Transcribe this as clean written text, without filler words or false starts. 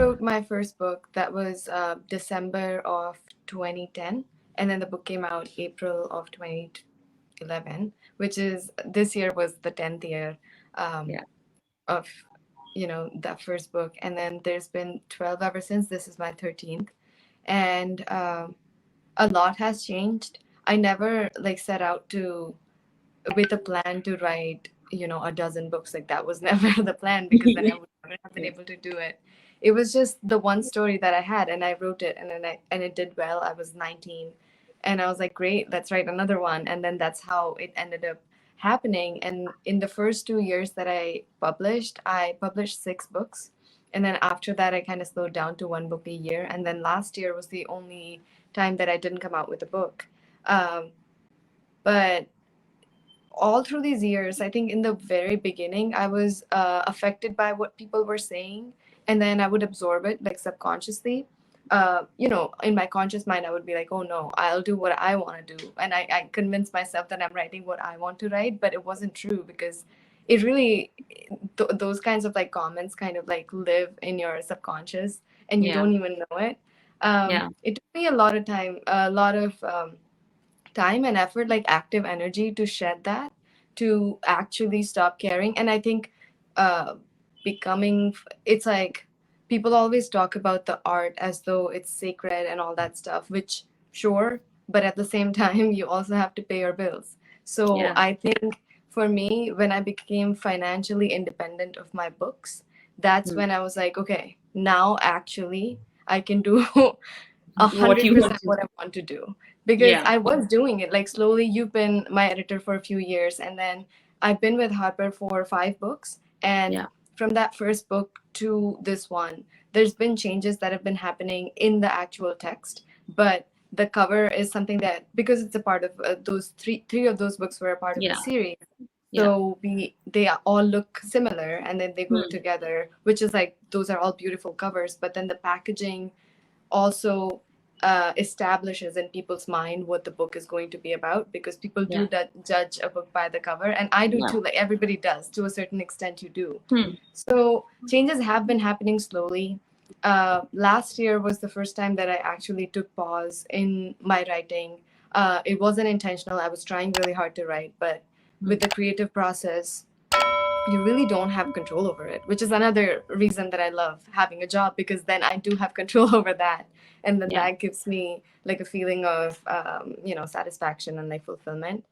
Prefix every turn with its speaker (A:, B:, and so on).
A: wrote my first book. That was December of 2010, and then the book came out April of 2011, which is this year was the 10th year um,
B: Yeah.
A: of that first book, and then there's been 12 ever since. This is my 13th, and a lot has changed. I never like set out to with a plan to write a dozen books. Like that was never the plan, because then I would never have been
B: Yeah.
A: able to do it. It was just the one story that I had, and I wrote it, and then it did well. I was 19, and I was like, great, let's write another one. And then that's how it ended up happening. And in the first 2 years that I published 6 books, and then after that I kind of slowed down to one book a year. And then last year was the only time that I didn't come out with a book. Um, but all through these years, I think in the very beginning, I was affected by what people were saying, and then I would absorb it like subconsciously. In my conscious mind, I would be like, "Oh no, I'll do what I want to do," and I convinced myself that I'm writing what I want to write, but it wasn't true, because it really those kinds of like comments kind of like live in your subconscious, and you
B: Yeah.
A: don't even know it.
B: Yeah.
A: It took me a lot of time, a lot of time and effort, like active energy, to shed that, to actually stop caring. And I think uh it's like people always talk about the art as though it's sacred and all that stuff, which sure, but at the same time you also have to pay your bills. So
B: Yeah.
A: I think for me, when I became financially independent of my books, that's
B: Mm.
A: when I was like, okay, now actually I can do a
B: What
A: hundred
B: you want
A: percent
B: to.
A: what I want to do, because
B: Yeah.
A: I was doing it like slowly. You've been my editor for a few years, and then I've been with Harper for 5 books, and
B: Yeah.
A: from that first book to this one, there's been changes that have been happening in the actual text, but the cover is something that, because it's a part of those three of those books were a part of the
B: Yeah.
A: series,
B: Yeah.
A: so they all look similar, and then they go
B: Hmm.
A: together, which is like those are all beautiful covers. But then the packaging also establishes in people's mind what the book is going to be about, because people
B: Yeah.
A: do judge a book by the cover, and I do
B: Yeah.
A: too. Like everybody does, to a certain extent you do.
B: Hmm.
A: So changes have been happening slowly. Last year was the first time that I actually took pause in my writing. It wasn't intentional. I was trying really hard to write, but
B: Hmm.
A: with the creative process, you really don't have control over it, which is another reason that I love having a job, because then I do have control over that. And then
B: Yeah.
A: that gives me like a feeling of, satisfaction and like fulfillment.